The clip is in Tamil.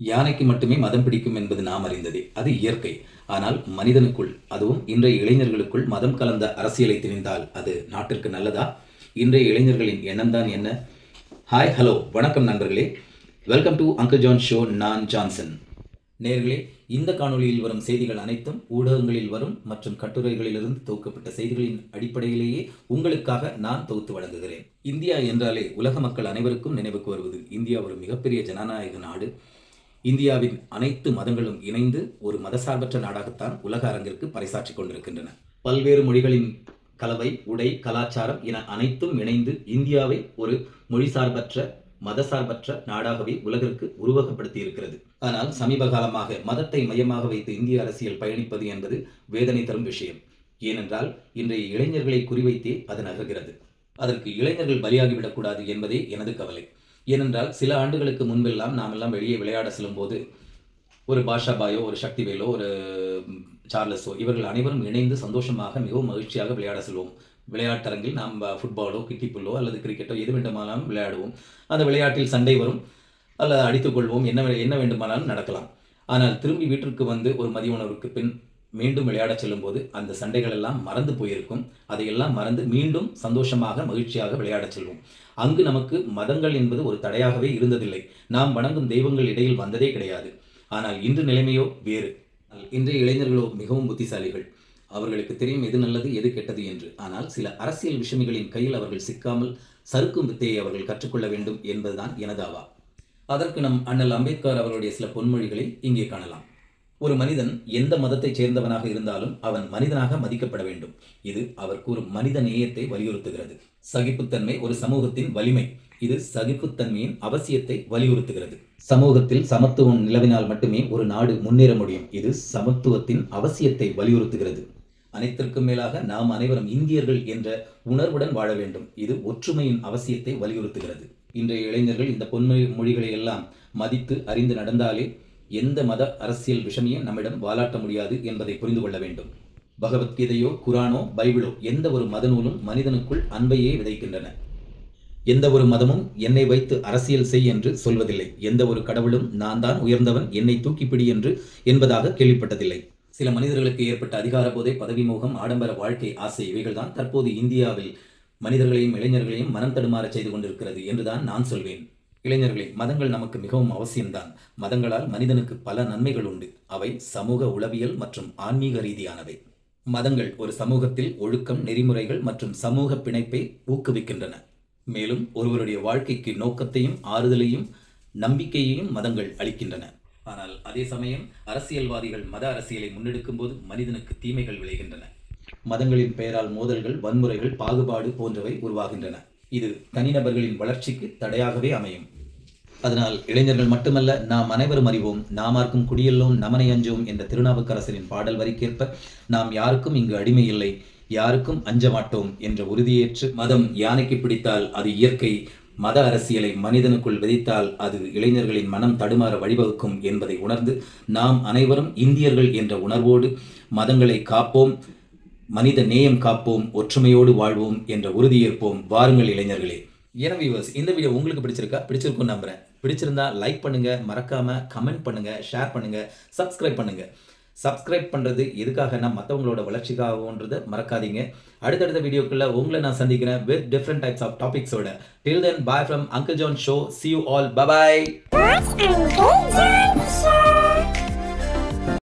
யானைக்கு மட்டுமே மதம் பிடிக்கும் என்பது நாம் அறிந்ததே. அது இயற்கை. ஆனால் மனிதனுக்குள், அதுவும் இன்றைய இளைஞர்களுக்குள் மதம் கலந்த அரசியலை திணிந்தால் அது நாட்டிற்கு நல்லதா? இன்றைய இளைஞர்களின் எண்ணம்தான் என்ன? ஹாய், ஹலோ, வணக்கம் நண்பர்களே. Welcome to uncle John show. நான் ஜான்சன். நேர்களே, இந்த காணொளியில் வரும் செய்திகள் அனைத்தும் ஊடகங்களில் வரும் மற்றும் கட்டுரைகளிலிருந்து தொகுக்கப்பட்ட செய்திகளின் அடிப்படையிலேயே உங்களுக்காக நான் தொகுத்து வழங்குகிறேன். இந்தியா என்றாலே உலக மக்கள் அனைவருக்கும் நினைவுக்கு வருவது இந்தியா ஒரு மிகப்பெரிய ஜனநாயக நாடு. இந்தியாவின் அனைத்து மதங்களும் இணைந்து ஒரு மதசார்பற்ற நாடாகத்தான் உலக அரங்கிற்கு பறைசாற்றிக் கொண்டிருக்கின்றன. பல்வேறு மொழிகளின் கலவை, உடை, கலாச்சாரம் என அனைத்தும் இணைந்து இந்தியாவை ஒரு மொழிசார்பற்ற மதசார்பற்ற நாடாகவே உலகிற்கு உருவகப்படுத்தி இருக்கிறது. ஆனால் சமீப காலமாக மதத்தை மையமாக வைத்து இந்திய அரசியல் பயணிப்பது என்பது வேதனை தரும் விஷயம். ஏனென்றால் இன்றைய இளைஞர்களை குறிவைத்தே அது நகர்கிறது. அதற்கு இளைஞர்கள் பலியாகிவிடக்கூடாது என்பதே எனது கவலை. ஏனென்றால் சில ஆண்டுகளுக்கு முன்பெல்லாம் நாமெல்லாம் வெளியே விளையாட செல்லும்போது ஒரு பாஷாபாயோ, ஒரு சக்திவேலோ, ஒரு சார்லஸோ இவர்கள் அனைவரும் இணைந்து சந்தோஷமாக மிகவும் மகிழ்ச்சியாக விளையாட செல்வோம். விளையாட்டரங்கில் நாம் ஃபுட்பாலோ, கிட்டிப்புல்லோ அல்லது கிரிக்கெட்டோ எது வேண்டுமானாலும் விளையாடுவோம். அந்த விளையாட்டில் சண்டை வரும் அல்லது அடித்துக்கொள்வோம், என்ன வேண்டுமானாலும் நடக்கலாம். ஆனால் திரும்பி வீட்டிற்கு வந்து ஒரு மதிய உணவுக்கு பின் மீண்டும் விளையாட செல்லும்போது அந்த சண்டைகள் எல்லாம் மறந்து போயிருக்கும். அதையெல்லாம் மறந்து மீண்டும் சந்தோஷமாக மகிழ்ச்சியாக விளையாட செல்வோம். அங்கு நமக்கு மதங்கள் என்பது ஒரு தடையாகவே இருந்ததில்லை. நாம் வணங்கும் தெய்வங்கள் இடையில் வந்ததே கிடையாது. ஆனால் இன்று நிலைமையோ வேறு. இன்றைய இளைஞர்களோ மிகவும் புத்திசாலிகள். அவர்களுக்கு தெரியும் எது நல்லது எது கெட்டது என்று. ஆனால் சில அரசியல் விஷமிகளின் கையில் அவர்கள் சிக்காமல் சறுக்கும் வித்தையை அவர்கள் கற்றுக்கொள்ள வேண்டும் என்பதுதான் எனதாவா. அதற்கு நம் அண்ணல் அம்பேத்கர் அவருடைய சில பொன்மொழிகளை இங்கே காணலாம். ஒரு மனிதன் எந்த மதத்தைச் சேர்ந்தவனாக இருந்தாலும் அவன் மனிதனாக மதிக்கப்பட வேண்டும். இது அவர் கூறும் மனித நேயத்தை வலியுறுத்துகிறது. சகிப்புத்தன்மை ஒரு சமூகத்தின் வலிமை. இது சகிப்புத்தன்மையின் அவசியத்தை வலியுறுத்துகிறது. சமூகத்தில் சமத்துவம் நிலவினால் மட்டுமே ஒரு நாடு முன்னேற முடியும். இது சமத்துவத்தின் அவசியத்தை வலியுறுத்துகிறது. அனைத்திற்கும் மேலாக நாம் அனைவரும் இந்தியர்கள் என்ற உணர்வுடன் வாழ வேண்டும். இது ஒற்றுமையின் அவசியத்தை வலியுறுத்துகிறது. இன்றைய இளைஞர்கள் இந்த பொன்மொழிகளை எல்லாம் மதித்து அறிந்து நடந்தாலே எந்த மத அரசியல் விஷயமையும் நம்மிடம் வாலாட்ட முடியாது என்பதை புரிந்து கொள்ள வேண்டும். பகவத்கீதையோ, குரானோ, பைபிளோ எந்த ஒரு மத நூலும் மனிதனுக்குள் அன்பையே விதைக்கின்றன. எந்த ஒரு மதமும் என்னை வைத்து அரசியல் செய் என்று சொல்வதில்லை. எந்த ஒரு கடவுளும் நான் தான் உயர்ந்தவன், என்னை தூக்கிப்பிடி என்று என்பதாக கேள்விப்பட்டதில்லை. சில மனிதர்களுக்கு ஏற்பட்ட அதிகார போதை, பதவி மோகம், ஆடம்பர வாழ்க்கை ஆசை இவைகள்தான் தற்போது இந்தியாவில் மனிதர்களையும் இளைஞர்களையும் மனம் தடுமாற செய்து கொண்டிருக்கிறது என்றுதான் நான் சொல்வேன். இளைஞர்களே, மதங்கள் நமக்கு மிகவும் அவசியம்தான். மதங்களால் மனிதனுக்கு பல நன்மைகள் உண்டு. அவை சமூக, உளவியல் மற்றும் ஆன்மீக ரீதியானவை. மதங்கள் ஒரு சமூகத்தில் ஒழுக்கம், நெறிமுறைகள் மற்றும் சமூக பிணைப்பை ஊக்குவிக்கின்றன. மேலும் ஒருவருடைய வாழ்க்கைக்கு நோக்கத்தையும் ஆறுதலையும் நம்பிக்கையையும் மதங்கள் அளிக்கின்றன. ஆனால் அதே சமயம் அரசியல்வாதிகள் மத அரசியலை முன்னெடுக்கும் போது மனிதனுக்கு தீமைகள் விளைகின்றன. மதங்களின் பெயரால் மோதல்கள், வன்முறைகள், பாகுபாடு போன்றவை உருவாகின்றன. இது தனிநபர்களின் வளர்ச்சிக்கு தடையாகவே அமையும். அதனால் இளைஞர்கள் மட்டுமல்ல, நாம் அனைவரும் அறிவோம். நாமார்க்கும் குடியெல்லோம் நமனை அஞ்சோம் என்ற திருநாவுக்கரசரின் பாடல் வரிக்கேற்ப நாம் யாருக்கும் இங்கு அடிமை இல்லை, யாருக்கும் அஞ்ச மாட்டோம் என்ற உறுதியேற்று மதம் யானைக்கு பிடித்தால் அது இயற்கை, மத அரசியலை மனிதனுக்குள் விதைத்தால் அது இளைஞர்களின் மனம் தடுமாற வழிவகுக்கும் என்பதை உணர்ந்து நாம் அனைவரும் இந்தியர்கள் என்ற உணர்வோடு மதங்களை காப்போம், மனித நேயம் காப்போம், ஒற்றுமையோடு வாழ்வோம் என்ற உறுதியேற்போம். வாருங்கள் இளைஞர்களே. ஏன்னா வியூவர்ஸ், இந்த வீடியோ உங்களுக்கு பிடிச்சிருக்கும்னு நம்புறேன். பிடிச்சிருந்தா லைக் பண்ணுங்க, மறக்காம கமெண்ட் பண்ணுங்க, ஷேர் பண்ணுங்க, சப்ஸ்கிரைப் பண்ணுங்க. சப்ஸ்கிரைப் பண்றது எதுக்காகனா மற்றவங்களோட வளர்ச்சிக்காகன்றதை மறக்காதீங்க. அடுத்தடுத்த வீடியோக்குள்ள உங்களை நான் சந்திக்கிறேன் வித் டிஃப்ரெண்ட் டைப்ஸ் ஆஃப் டாபிக்ஸோட. Till then, bye from Uncle John Show. See you all. Bye bye.